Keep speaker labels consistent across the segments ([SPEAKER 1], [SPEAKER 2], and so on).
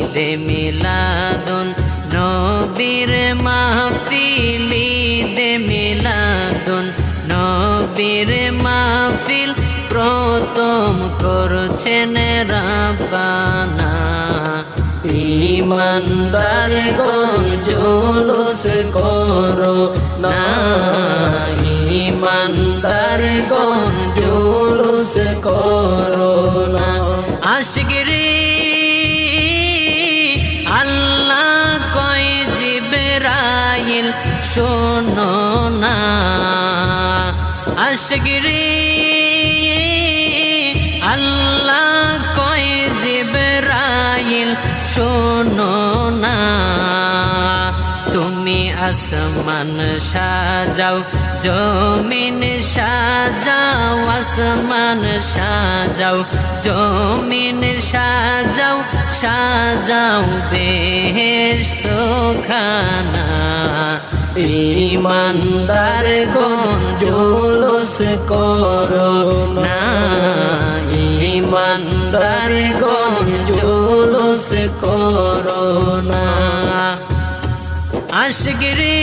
[SPEAKER 1] ঈদে মিলাদুন নবীর মাহফিল ঈদে মিলাদুন নবীর মাহফিল প্রথম করছেন রাব্বানা ঈমানদার গণ জুলুস করো না ঈমানদার গণ জুলুস করো না আশিকরে আল্লাহ কয় জিবরাইল শোনো না আশিকরে আল্লাহ কয় জিবরাইল শোনো না তুমি আসমান সাজাও জমিন সাজাও আসমান সাজাও জমিন সাজাও সাজাও বেহেশত খানা ঈমানদার গণ জুলুস করো না ঈমানদার গণ জুলুস করো না আশিকরে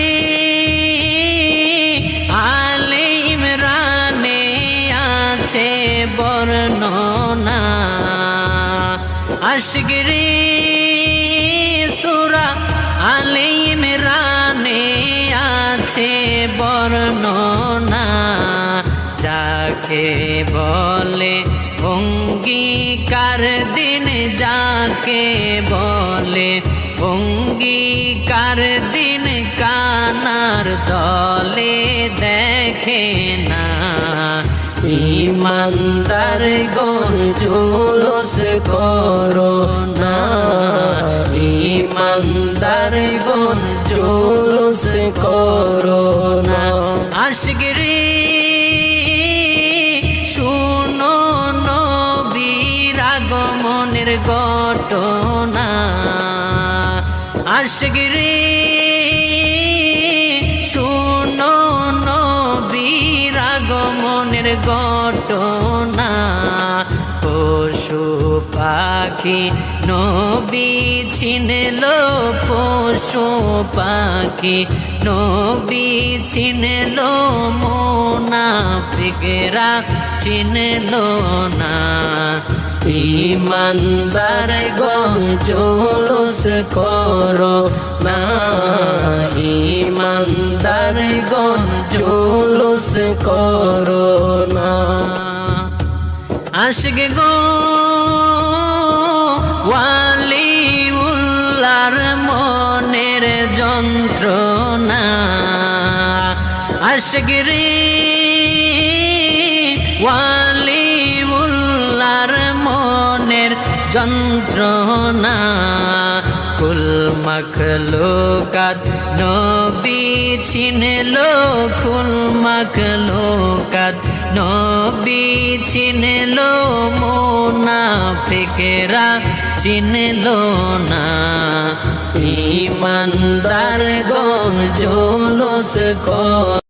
[SPEAKER 1] আলে ইমরানে আছে বর্ণনা আশিকরে সূরা আলে ইমরানে আছে বর্ণনা যাকে বলে অঙ্গীকার দিন যাকে বলে অঙ্গীকার দিন কানার দলে দেখে না ঈমানদার গণ জুলুস করো না ঈমানদার গণ জুলুস করো না আশিকরে শুনো নবীর আগমনের ঘটনা আশিকরে শুনো নবীর আগমনের ঘটনা পশু পাখি নবী ছিনলো পশু পাখি নবী ছিনলো মুনাফিকরা চিনলো না ঈমানদার গণ জুলুস করো না ঈমানদার গণ জুলুস করো না আশিক গো ওয়ালিউল্লাহর মনের যন্ত্রণা আশিক রে ওয়ালিউল্লাহর মনের যন্ত্রণা কুল মখলুকাত নবী ছিনলো কুল মখলুকাত নবী ছিনলো মুনাফিকরা চিনলো না ঈমানদার গণ জুলুস করো